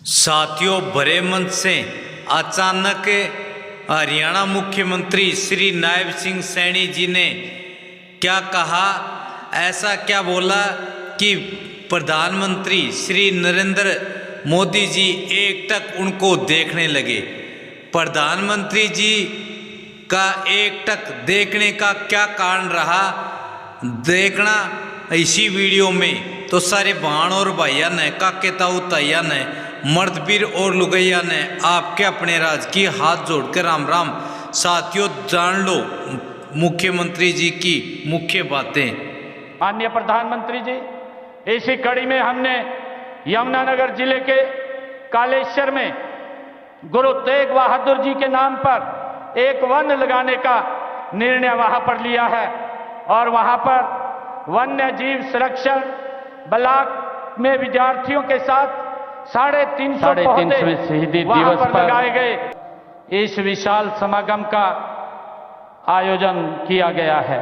साथियों, भरे मन से अचानक हरियाणा मुख्यमंत्री श्री नायब सिंह सैनी जी ने क्या कहा, ऐसा क्या बोला कि प्रधानमंत्री श्री नरेंद्र मोदी जी एकटक उनको देखने लगे। प्रधानमंत्री जी का एकटक देखने का क्या कारण रहा, देखना इसी वीडियो में। तो सारे बहन और भाइया ने, काके ताऊ ताइया ने, मर्द पीर और लुगैया ने आपके अपने राज की हाथ जोड़कर राम राम। साथियों, जान लो मुख्यमंत्री जी की मुख्य बातें। माननीय प्रधानमंत्री जी, इसी कड़ी में हमने यमुनानगर जिले के कालेश्वर में गुरु तेग बहादुर जी के नाम पर एक वन लगाने का निर्णय वहां पर लिया है और वहां पर वन्य जीव संरक्षण ब्लॉक में विद्यार्थियों के साथ 350 पौधे शहीदी वहां दिवस पर लगाए गए। इस विशाल समागम का आयोजन किया गया है।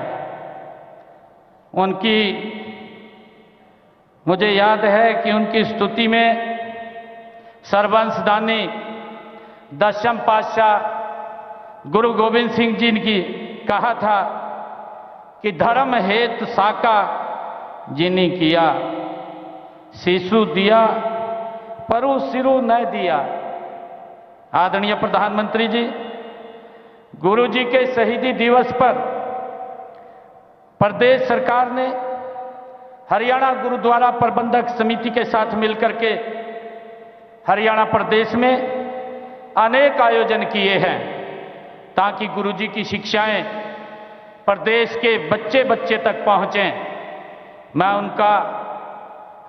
उनकी मुझे याद है कि उनकी स्तुति में सर्वंशदानी दशम पातशाह गुरु गोविंद सिंह जी ने कहा था कि धर्म हेतु साका जिनी किया, शिशु दिया परु सिरु न दिया। आदरणीय प्रधानमंत्री जी, गुरु जी के शहीदी दिवस पर प्रदेश सरकार ने हरियाणा गुरुद्वारा प्रबंधक समिति के साथ मिलकर के हरियाणा प्रदेश में अनेक आयोजन किए हैं ताकि गुरु जी की शिक्षाएं प्रदेश के बच्चे बच्चे तक पहुंचें। मैं उनका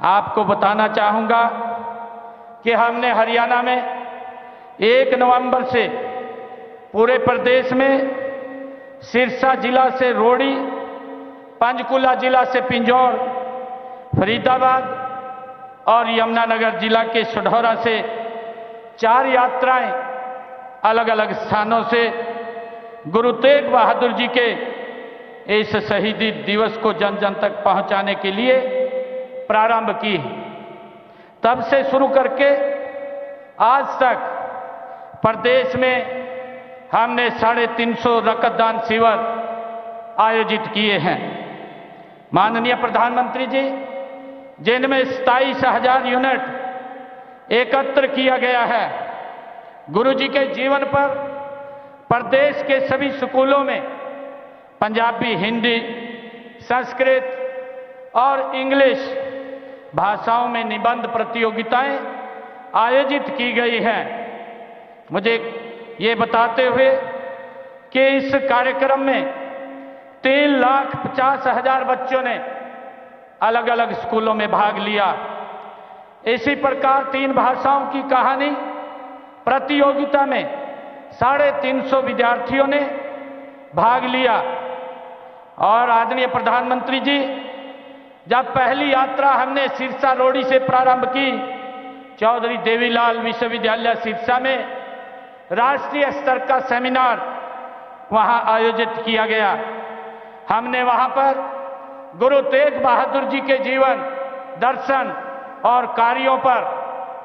आपको बताना चाहूंगा कि हमने हरियाणा में 1 नवंबर से पूरे प्रदेश में सिरसा जिला से रोड़ी, पंचकुला जिला से पिंजौर, फरीदाबाद और यमुनानगर जिला के सढौरा से 4 यात्राएं अलग अलग स्थानों से गुरु तेग बहादुर जी के इस शहीदी दिवस को जन जन तक पहुंचाने के लिए प्रारंभ की। तब से शुरू करके आज तक प्रदेश में हमने 350 रक्तदान शिविर आयोजित किए हैं। माननीय प्रधानमंत्री जी, जिनमें 27,000 यूनिट एकत्र किया गया है। गुरु जी के जीवन पर प्रदेश के सभी स्कूलों में पंजाबी, हिंदी, संस्कृत और इंग्लिश भाषाओं में निबंध प्रतियोगिताएं आयोजित की गई हैं। मुझे ये बताते हुए कि इस कार्यक्रम में 3,50,000 बच्चों ने अलग अलग स्कूलों में भाग लिया। इसी प्रकार 3 भाषाओं की कहानी प्रतियोगिता में 350 विद्यार्थियों ने भाग लिया। और आदरणीय प्रधानमंत्री जी, जब पहली यात्रा हमने सिरसा रोड़ी से प्रारंभ की, चौधरी देवीलाल विश्वविद्यालय सिरसा में राष्ट्रीय स्तर का सेमिनार वहां आयोजित किया गया। हमने वहां पर गुरु तेग बहादुर जी के जीवन, दर्शन और कार्यों पर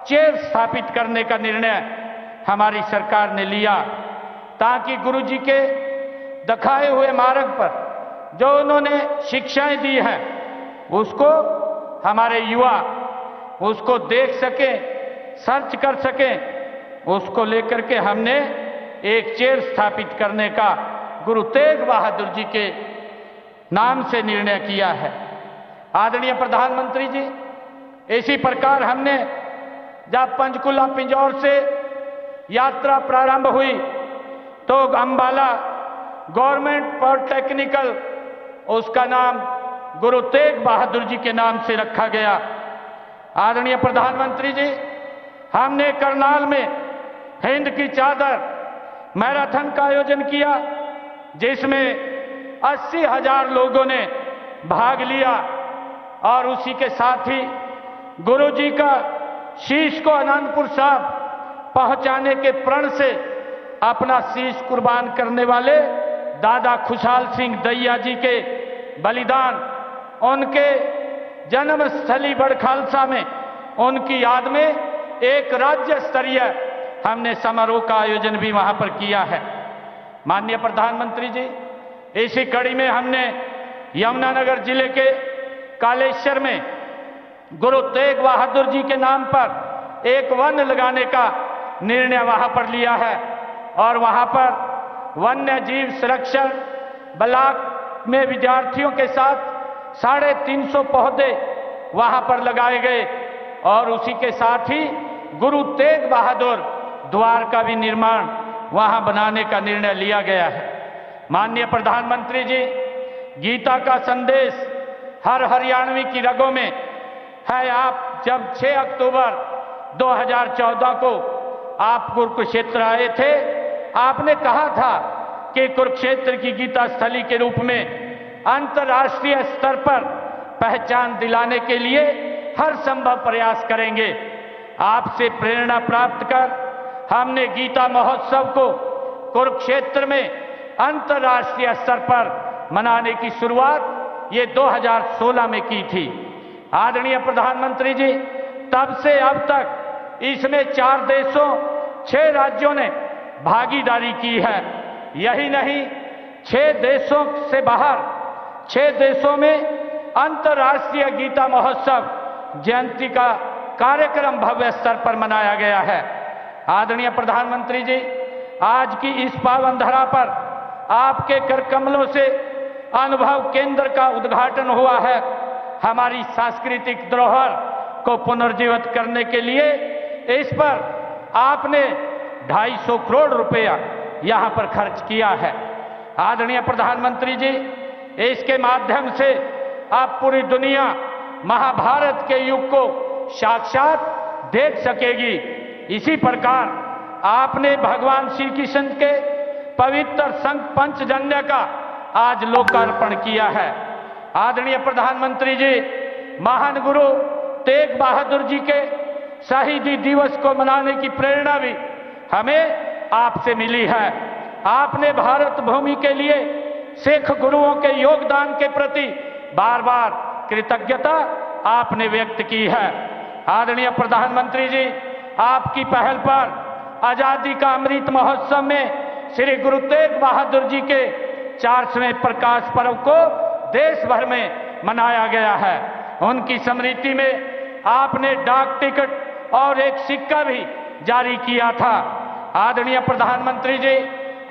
चेयर स्थापित करने का निर्णय हमारी सरकार ने लिया ताकि गुरु जी के दिखाए हुए मार्ग पर जो उन्होंने शिक्षाएं दी हैं उसको हमारे युवा उसको देख सकें, सर्च कर सकें। उसको लेकर के हमने एक चेयर स्थापित करने का गुरु तेग बहादुर जी के नाम से निर्णय किया है। आदरणीय प्रधानमंत्री जी, इसी प्रकार हमने जब पंचकुला पिंजौर से यात्रा प्रारंभ हुई तो अंबाला गवर्नमेंट पॉलिटेक्निकल, उसका नाम गुरु तेग बहादुर जी के नाम से रखा गया। आदरणीय प्रधानमंत्री जी, हमने करनाल में हिंद की चादर मैराथन का आयोजन किया जिसमें 80,000 लोगों ने भाग लिया और उसी के साथ ही गुरु जी का शीश को आनंदपुर साहब पहुंचाने के प्रण से अपना शीश कुर्बान करने वाले दादा खुशहाल सिंह दैया जी के बलिदान, उनके जन्मस्थली बड़खालसा में उनकी याद में एक राज्य स्तरीय हमने समारोह का आयोजन भी वहां पर किया है। माननीय प्रधानमंत्री जी, इसी कड़ी में हमने यमुनानगर जिले के कालेश्वर में गुरु तेग बहादुर जी के नाम पर एक वन लगाने का निर्णय वहां पर लिया है और वहां पर वन्य जीव संरक्षण ब्लॉक में विद्यार्थियों के साथ 350 पौधे वहां पर लगाए गए और उसी के साथ ही गुरु तेग बहादुर द्वार का भी निर्माण वहां बनाने का निर्णय लिया गया है। माननीय प्रधानमंत्री जी, गीता का संदेश हर हरियाणवी की रगों में है। आप जब 6 अक्टूबर 2014 को आप कुरुक्षेत्र आए थे, आपने कहा था कि कुरुक्षेत्र की गीता स्थली के रूप में अंतर्राष्ट्रीय स्तर पर पहचान दिलाने के लिए हर संभव प्रयास करेंगे। आपसे प्रेरणा प्राप्त कर हमने गीता महोत्सव को कुरुक्षेत्र में अंतर्राष्ट्रीय स्तर पर मनाने की शुरुआत ये 2016 में की थी। आदरणीय प्रधानमंत्री जी, तब से अब तक इसमें 4 देशों 6 राज्यों ने भागीदारी की है। यही नहीं, 6 देशों से बाहर 6 देशों में अंतर्राष्ट्रीय गीता महोत्सव जयंती का कार्यक्रम भव्य स्तर पर मनाया गया है। आदरणीय प्रधानमंत्री जी, आज की इस पावन धरा पर आपके कर कमलों से अनुभव केंद्र का उद्घाटन हुआ है। हमारी सांस्कृतिक धरोहर को पुनर्जीवित करने के लिए इस पर आपने 250 करोड़ रुपया यहां पर खर्च किया है। आदरणीय प्रधानमंत्री जी, इसके माध्यम से आप पूरी दुनिया महाभारत के युग को साक्षात देख सकेगी। इसी प्रकार आपने भगवान श्री कृष्ण के पवित्र संघ पंचजन्य का आज लोकार्पण किया है। आदरणीय प्रधानमंत्री जी, महान गुरु तेग बहादुर जी के शहीदी दिवस को मनाने की प्रेरणा भी हमें आपसे मिली है। आपने भारत भूमि के लिए सिख गुरुओं के योगदान के प्रति बार बार कृतज्ञता आपने व्यक्त की है। आदरणीय प्रधानमंत्री जी, आपकी पहल पर आजादी का अमृत महोत्सव में श्री गुरु तेग बहादुर जी के 400वें प्रकाश पर्व को देश भर में मनाया गया है। उनकी स्मृति में आपने डाक टिकट और एक सिक्का भी जारी किया था। आदरणीय प्रधानमंत्री जी,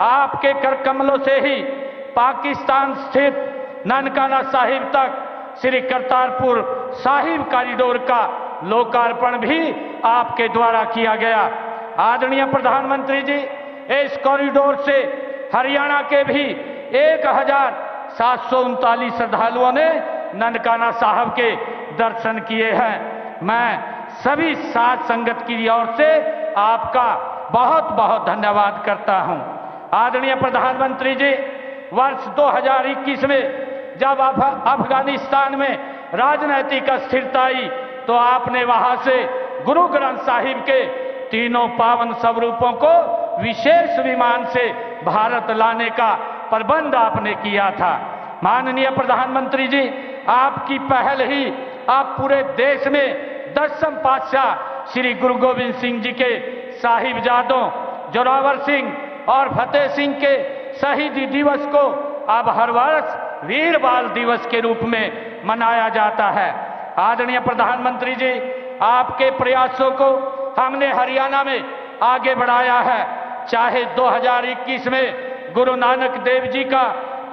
आपके कर कमलों से ही पाकिस्तान स्थित ननकाना साहिब तक श्री करतारपुर साहिब कॉरिडोर का लोकार्पण भी आपके द्वारा किया गया। आदरणीय प्रधानमंत्री जी, इस कॉरिडोर से हरियाणा के भी 1739 श्रद्धालुओं ने ननकाना साहब के दर्शन किए हैं। मैं सभी साध संगत की ओर से आपका बहुत बहुत धन्यवाद करता हूं। आदरणीय प्रधानमंत्री जी, वर्ष 2021 में जब अफगानिस्तान में राजनीतिक अस्थिरता आई तो आपने वहां से गुरु ग्रंथ साहिब के तीनों पावन स्वरूपों को विशेष विमान से भारत लाने का प्रबंध आपने किया था। माननीय प्रधानमंत्री जी, आपकी पहल ही आप पूरे देश में 10वें पातशाह श्री गुरु गोविंद सिंह जी के साहिबजादों जोरावर सिंह और फतेह सिंह के शहीदी दिवस को अब हर वर्ष वीर बाल दिवस के रूप में मनाया जाता है। आदरणीय प्रधानमंत्री जी, आपके प्रयासों को हमने हरियाणा में आगे बढ़ाया है। चाहे 2021 में गुरु नानक देव जी का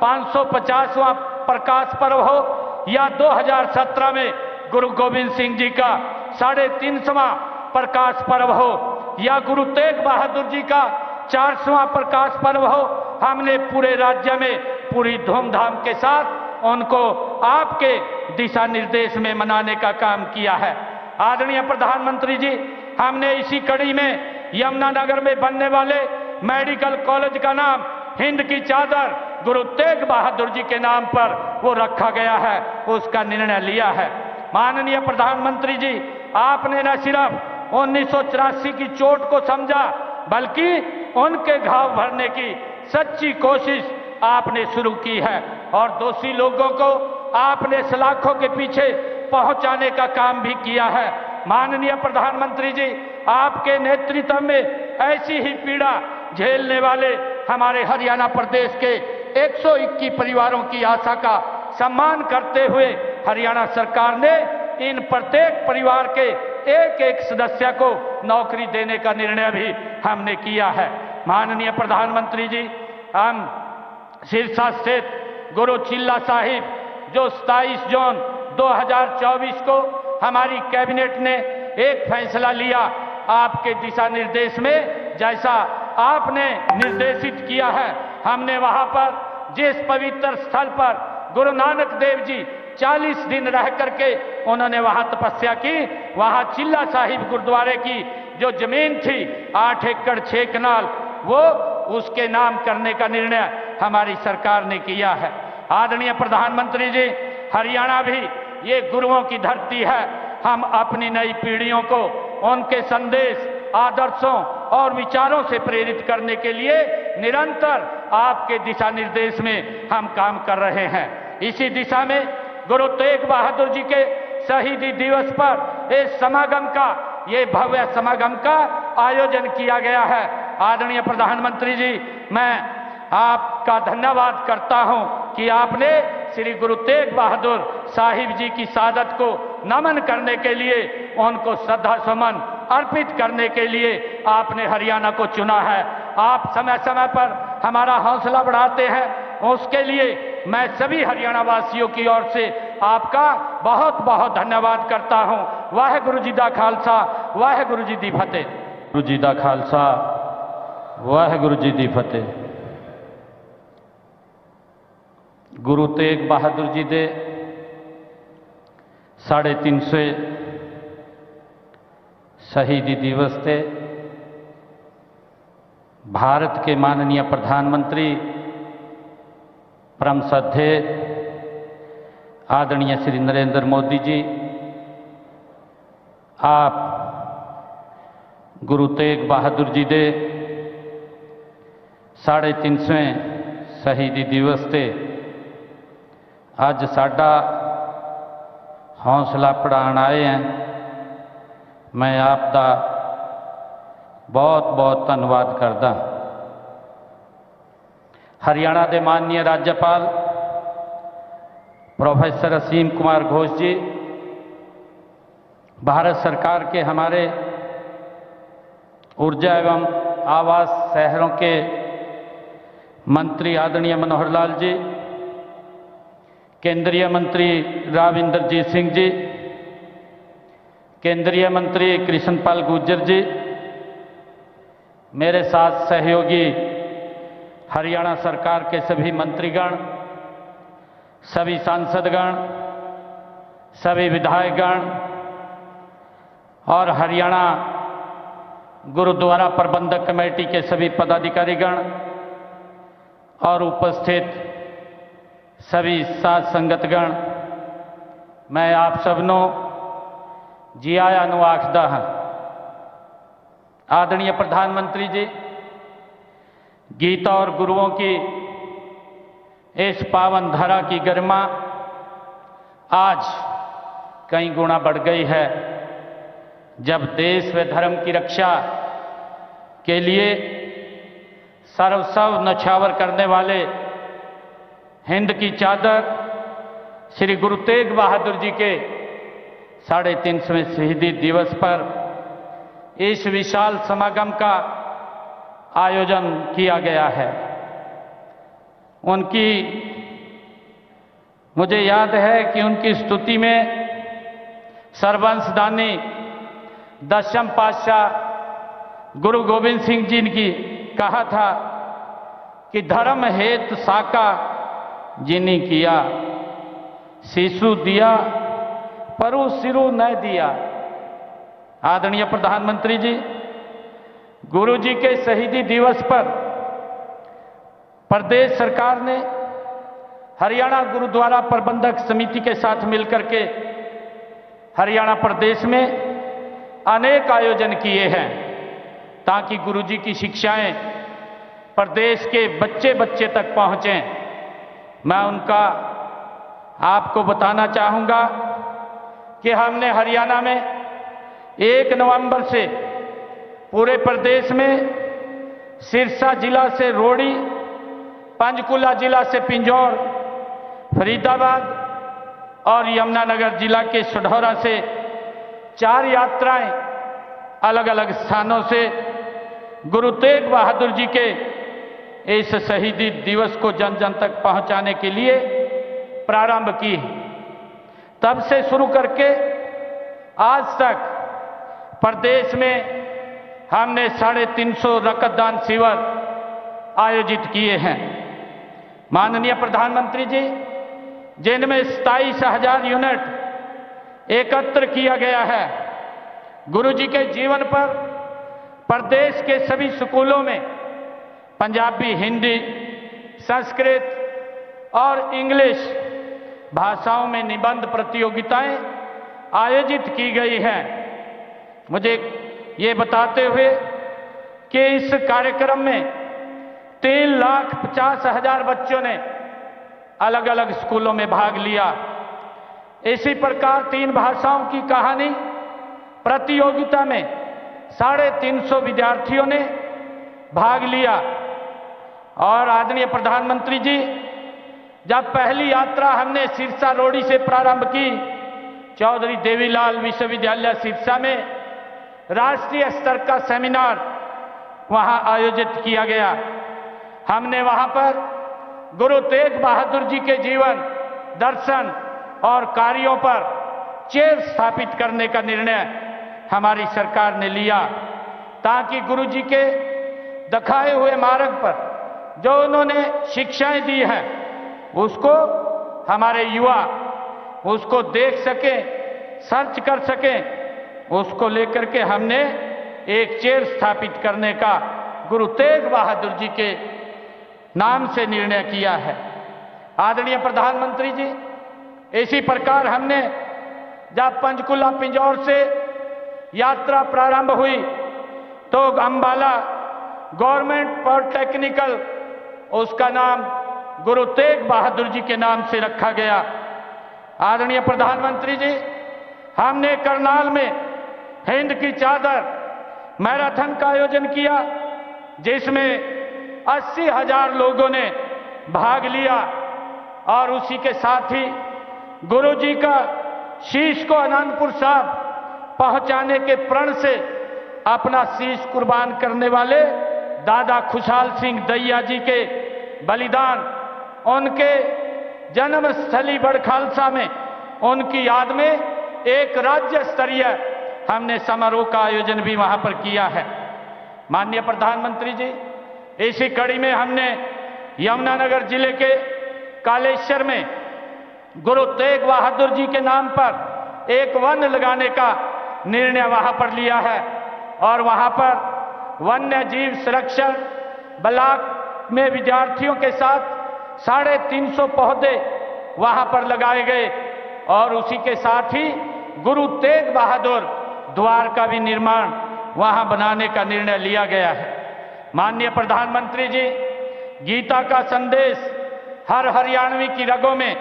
550वां प्रकाश पर्व हो या 2017 में गुरु गोविंद सिंह जी का 350वां प्रकाश पर्व हो या गुरु तेग बहादुर जी का 400वां प्रकाश पर्व हो, हमने पूरे राज्य में पूरी धूमधाम के साथ उनको आपके दिशा निर्देश में मनाने का काम किया है। आदरणीय प्रधानमंत्री जी, हमने इसी कड़ी में यमुनानगर में बनने वाले मेडिकल कॉलेज का नाम हिंद की चादर गुरु तेग बहादुर जी के नाम पर वो रखा गया है, उसका निर्णय लिया है। माननीय प्रधानमंत्री जी, आपने न सिर्फ 1984 की चोट को समझा बल्कि उनके घाव भरने की सच्ची कोशिश आपने शुरू की है और दोषी लोगों को आपने सलाखों के पीछे पहुंचाने का काम भी किया है। माननीय प्रधानमंत्री जी, आपके नेतृत्व में ऐसी ही पीड़ा झेलने वाले हमारे हरियाणा प्रदेश के 121 परिवारों की आशा का सम्मान करते हुए हरियाणा सरकार ने इन प्रत्येक परिवार के एक एक सदस्य को नौकरी देने का निर्णय भी हमने किया है। माननीय प्रधानमंत्री जी, हम सिरसा स्थित गुरु चिल्ला साहिब जो 27 जून 2024 को हमारी कैबिनेट ने एक फैसला लिया, आपके दिशा निर्देश में जैसा आपने निर्देशित किया है, हमने वहां पर जिस पवित्र स्थल पर गुरु नानक देव जी 40 दिन रह करके उन्होंने वहां तपस्या की, वहां चिल्ला साहिब गुरुद्वारे की जो जमीन थी 8 एकड़ 6 कनाल, वो उसके नाम करने का निर्णय हमारी सरकार ने किया है। आदरणीय प्रधानमंत्री जी, हरियाणा भी ये गुरुओं की धरती है। हम अपनी नई पीढ़ियों को उनके संदेश, आदर्शों और विचारों से प्रेरित करने के लिए निरंतर आपके दिशा निर्देश में हम काम कर रहे हैं। इसी दिशा में गुरु तेग बहादुर जी के शहीदी दिवस पर इस समागम का, ये भव्य समागम का आयोजन किया गया है। आदरणीय प्रधानमंत्री जी, मैं आपका धन्यवाद करता हूं कि आपने श्री गुरु तेग बहादुर साहिब जी की शहादत को नमन करने के लिए, उनको श्रद्धा सुमन अर्पित करने के लिए आपने हरियाणा को चुना है। आप समय समय पर हमारा हौसला बढ़ाते हैं, उसके लिए मैं सभी हरियाणा वासियों की ओर से आपका बहुत बहुत धन्यवाद करता हूं। वाहेगुरु जी दा खालसा, वाहेगुरु जी दी फतेह। गुरु जी दा खालसा, वाहेगुरु जी दी फतेह। गुरु तेग बहादुर जी दे 350 शहीदी दिवस थे। भारत के माननीय प्रधानमंत्री परम श्रद्धेय आदरणीय श्री नरेंद्र मोदी जी, आप गुरु तेग बहादुर जी दे 350 शहीदी दिवस थे। अज साडा हौसला बढ़ाने आए हैं। मैं आपका बहुत बहुत धन्यवाद करदा। हरियाणा के माननीय राज्यपाल प्रोफेसर असीम कुमार घोष जी, भारत सरकार के हमारे ऊर्जा एवं आवास शहरों के मंत्री आदरणीय मनोहर लाल जी, केंद्रीय मंत्री राव इंद्रजीत सिंह जी, केंद्रीय मंत्री कृष्णपाल गुर्जर जी, मेरे साथ सहयोगी हरियाणा सरकार के सभी मंत्रीगण, सभी सांसदगण, सभी विधायकगण और हरियाणा गुरुद्वारा प्रबंधक कमेटी के सभी पदाधिकारीगण और उपस्थित सभी साध संगतगण, मैं आप सबनों जी आया नु आखदा हां। आदरणीय प्रधानमंत्री जी, गीता और गुरुओं की इस पावन धरा की गरिमा आज कई गुना बढ़ गई है, जब देश व धर्म की रक्षा के लिए सर्वस्व न्यौछावर करने वाले हिंद की चादर श्री गुरु तेग बहादुर जी के 350वें शहीदी दिवस पर इस विशाल समागम का आयोजन किया गया है। उनकी, मुझे याद है कि उनकी स्तुति में सर्वंशदानी दशम पातशाह गुरु गोविंद सिंह जी ने कहा था कि धर्म हेतु साका जिनी किया, शिशु दिया परु सिरु न दिया। आदरणीय प्रधानमंत्री जी, गुरु जी के शहीदी दिवस पर प्रदेश सरकार ने हरियाणा गुरुद्वारा प्रबंधक समिति के साथ मिलकर के हरियाणा प्रदेश में अनेक आयोजन किए हैं, ताकि गुरु जी की शिक्षाएं प्रदेश के बच्चे बच्चे तक पहुंचें। मैं उनका आपको बताना चाहूँगा कि हमने हरियाणा में 1 नवंबर से पूरे प्रदेश में सिरसा जिला से रोड़ी, पंचकुला जिला से पिंजौर, फरीदाबाद और यमुनानगर जिला के सुढौरा से 4 यात्राएं अलग अलग स्थानों से गुरु तेग बहादुर जी के इस शहीदी दिवस को जन जन तक पहुंचाने के लिए प्रारंभ की। तब से शुरू करके आज तक प्रदेश में हमने 350 रक्तदान शिविर आयोजित किए हैं। माननीय प्रधानमंत्री जी, जिनमें 27,000 यूनिट एकत्र किया गया है। गुरु जी के जीवन पर प्रदेश के सभी स्कूलों में पंजाबी, हिंदी, संस्कृत और इंग्लिश भाषाओं में निबंध प्रतियोगिताएं आयोजित की गई हैं। मुझे ये बताते हुए कि इस कार्यक्रम में 3,50,000 बच्चों ने अलग अलग स्कूलों में भाग लिया। इसी प्रकार 3 भाषाओं की कहानी प्रतियोगिता में 350 विद्यार्थियों ने भाग लिया। और आदरणीय प्रधानमंत्री जी, जब पहली यात्रा हमने सिरसा रोड़ी से प्रारंभ की, चौधरी देवीलाल विश्वविद्यालय सिरसा में राष्ट्रीय स्तर का सेमिनार वहां आयोजित किया गया। हमने वहां पर गुरु तेग बहादुर जी के जीवन, दर्शन और कार्यों पर चेयर स्थापित करने का निर्णय हमारी सरकार ने लिया, ताकि गुरु जी के दिखाए हुए मार्ग पर जो उन्होंने शिक्षाएं दी हैं उसको हमारे युवा उसको देख सकें, सर्च कर सकें। उसको लेकर के हमने एक चेयर स्थापित करने का गुरु तेग बहादुर जी के नाम से निर्णय किया है। आदरणीय प्रधानमंत्री जी, इसी प्रकार हमने जब पंचकुला पिंजौर से यात्रा प्रारंभ हुई तो अंबाला गवर्नमेंट पॉलिटेक्निकल, उसका नाम गुरु तेग बहादुर जी के नाम से रखा गया। आदरणीय प्रधानमंत्री जी, हमने करनाल में हिंद की चादर मैराथन का आयोजन किया, जिसमें 80,000 लोगों ने भाग लिया और उसी के साथ ही गुरु जी का शीश को अनंतपुर साहब पहुंचाने के प्रण से अपना शीश कुर्बान करने वाले दादा खुशहाल सिंह दैया जी के बलिदान, उनके जन्मस्थली बड़खालसा में उनकी याद में एक राज्य स्तरीय हमने समारोह का आयोजन भी वहां पर किया है। माननीय प्रधानमंत्री जी, इसी कड़ी में हमने यमुनानगर जिले के कालेश्वर में गुरु तेग बहादुर जी के नाम पर एक वन लगाने का निर्णय वहां पर लिया है और वहां पर वन्य जीव संरक्षण ब्लॉक में विद्यार्थियों के साथ 350 पौधे वहां पर लगाए गए और उसी के साथ ही गुरु तेग बहादुर द्वार का भी निर्माण वहां बनाने का निर्णय लिया गया है। माननीय प्रधानमंत्री जी, गीता का संदेश हर हरियाणवी की रगों में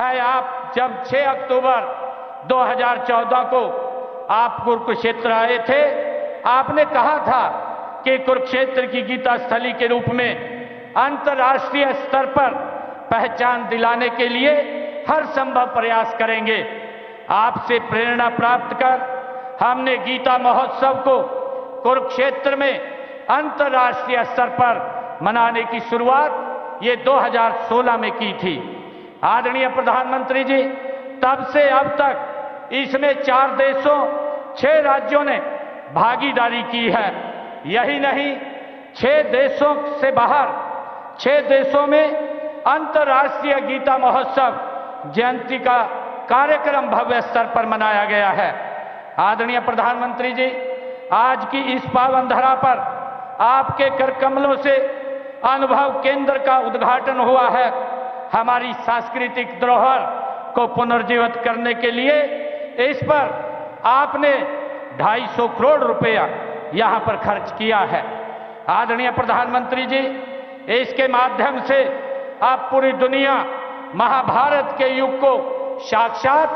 है। आप जब 6 अक्टूबर 2014 को आप कुरुक्षेत्र आए थे, आपने कहा था कि कुरुक्षेत्र की गीता स्थली के रूप में अंतर्राष्ट्रीय स्तर पर पहचान दिलाने के लिए हर संभव प्रयास करेंगे। आपसे प्रेरणा प्राप्त कर हमने गीता महोत्सव को कुरुक्षेत्र में अंतर्राष्ट्रीय स्तर पर मनाने की शुरुआत ये 2016 में की थी। आदरणीय प्रधानमंत्री जी, तब से अब तक इसमें 4 देशों 6 राज्यों ने भागीदारी की है। यही नहीं, 6 देशों से बाहर 6 देशों में अंतर्राष्ट्रीय गीता महोत्सव जयंती का कार्यक्रम भव्य स्तर पर मनाया गया है। आदरणीय प्रधानमंत्री जी, आज की इस पावन धरा पर आपके कर कमलों से अनुभव केंद्र का उद्घाटन हुआ है। हमारी सांस्कृतिक धरोहर को पुनर्जीवित करने के लिए इस पर आपने 250 करोड़ रुपया यहां पर खर्च किया है। आदरणीय प्रधानमंत्री जी, इसके माध्यम से आप पूरी दुनिया महाभारत के युग को साक्षात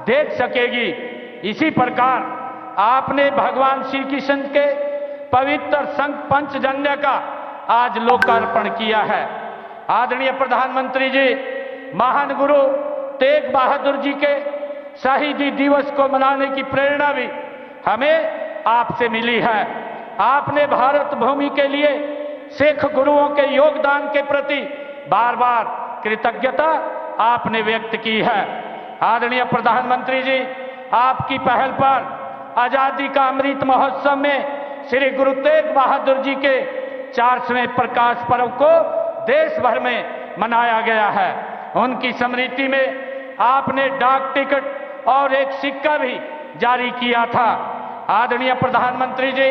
देख सकेगी। इसी प्रकार आपने भगवान श्री कृष्ण के पवित्र संघ पंचजन्य का आज लोकार्पण किया है। आदरणीय प्रधानमंत्री जी, महान गुरु तेग बहादुर जी के शहीदी दिवस को मनाने की प्रेरणा भी हमें आपसे मिली है। आपने भारत भूमि के लिए सिख गुरुओं के योगदान के प्रति बार बार कृतज्ञता आपने व्यक्त की है। आदरणीय प्रधानमंत्री जी, आपकी पहल पर आजादी का अमृत महोत्सव में श्री गुरु तेग बहादुर जी के 400वें प्रकाश पर्व को देश भर में मनाया गया है। उनकी स्मृति में आपने डाक टिकट और एक सिक्का भी जारी किया था। आदरणीय प्रधानमंत्री जी,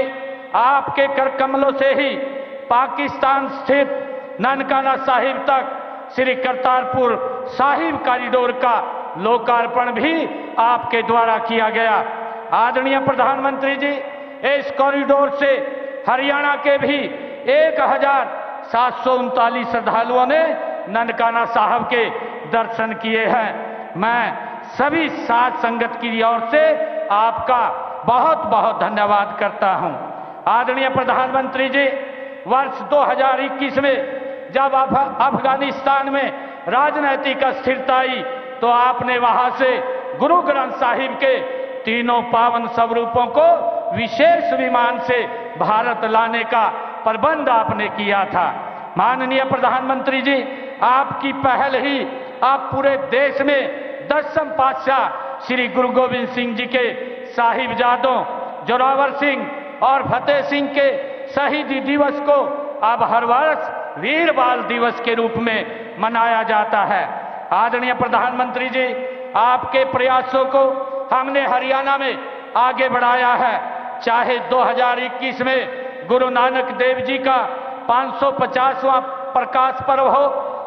आपके कर कमलों से ही पाकिस्तान स्थित ननकाना साहिब तक श्री करतारपुर साहिब कॉरिडोर का लोकार्पण भी आपके द्वारा किया गया। आदरणीय प्रधानमंत्री जी, इस कॉरिडोर से हरियाणा के भी 1739 श्रद्धालुओं ने ननकाना साहब के दर्शन किए हैं। मैं सभी साध संगत की ओर से आपका बहुत बहुत धन्यवाद करता हूं। आदरणीय प्रधानमंत्री जी, वर्ष 2021 में जब अफगानिस्तान में राजनीतिक अस्थिरता आई तो आपने वहां से गुरु ग्रंथ साहिब के तीनों पावन स्वरूपों को विशेष विमान से भारत लाने का प्रबंध आपने किया था। माननीय प्रधानमंत्री जी, आपकी पहल ही आप पूरे देश में 10वें पातशाह श्री गुरु गोविंद सिंह जी के साहिबजादों जोरावर सिंह और फतेह सिंह के शहीदी दिवस को अब हर वर्ष वीर बाल दिवस के रूप में मनाया जाता है। आदरणीय प्रधानमंत्री जी, आपके प्रयासों को हमने हरियाणा में आगे बढ़ाया है। चाहे 2021 में गुरु नानक देव जी का 550वां प्रकाश पर्व हो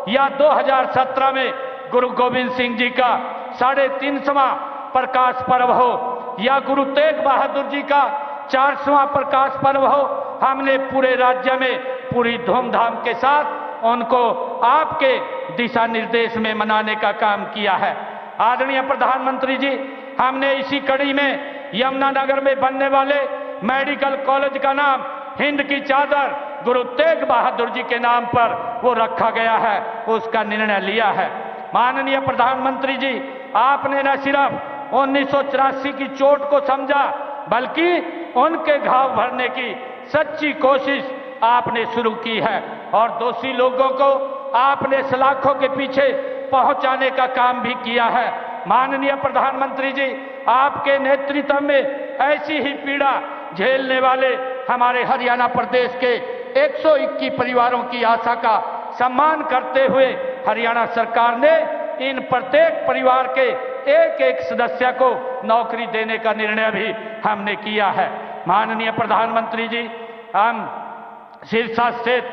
या 2017 में गुरु गोविंद सिंह जी का 350वां प्रकाश पर्व हो या गुरु तेग बहादुर जी का 400वां प्रकाश पर्व हो, हमने पूरे राज्य में पूरी धूमधाम के साथ उनको आपके दिशा निर्देश में मनाने का काम किया है। आदरणीय प्रधानमंत्री जी, हमने इसी कड़ी में यमुनानगर में बनने वाले मेडिकल कॉलेज का नाम हिंद की चादर गुरु तेग बहादुर जी के नाम पर वो रखा गया है, उसका निर्णय लिया है। माननीय प्रधानमंत्री जी, आपने न सिर्फ 1984 की चोट को समझा बल्कि उनके घाव भरने की सच्ची कोशिश आपने शुरू की है और दोषी लोगों को आपने सलाखों के पीछे पहुंचाने का काम भी किया है। माननीय प्रधानमंत्री जी, आपके नेतृत्व में ऐसी ही पीड़ा झेलने वाले हमारे हरियाणा प्रदेश के 121 परिवारों की आशा का सम्मान करते हुए हरियाणा सरकार ने इन प्रत्येक परिवार के एक एक सदस्य को नौकरी देने का निर्णय भी हमने किया है। माननीय प्रधानमंत्री जी, हम सिरसा स्थित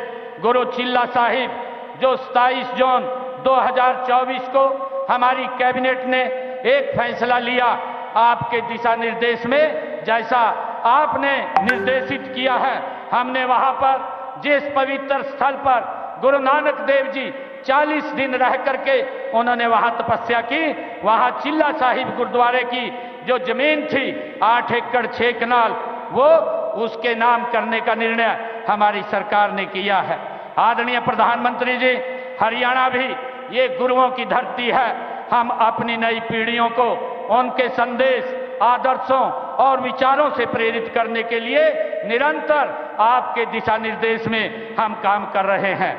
गुरु चिल्ला साहिब जो 27 जून 2024 को हमारी कैबिनेट ने एक फैसला लिया, आपके दिशा निर्देश में जैसा आपने निर्देशित किया है, हमने वहां पर जिस पवित्र स्थल पर गुरु नानक देव जी 40 दिन रह करके उन्होंने वहां तपस्या की, वहां चिल्ला साहिब गुरुद्वारे की जो जमीन थी 8 एकड़ 6 कनाल, वो उसके नाम करने का निर्णय हमारी सरकार ने किया है। आदरणीय प्रधानमंत्री जी, हरियाणा भी ये गुरुओं की धरती है। हम अपनी नई पीढ़ियों को उनके संदेश, आदर्शों और विचारों से प्रेरित करने के लिए निरंतर आपके दिशा निर्देश में हम काम कर रहे हैं।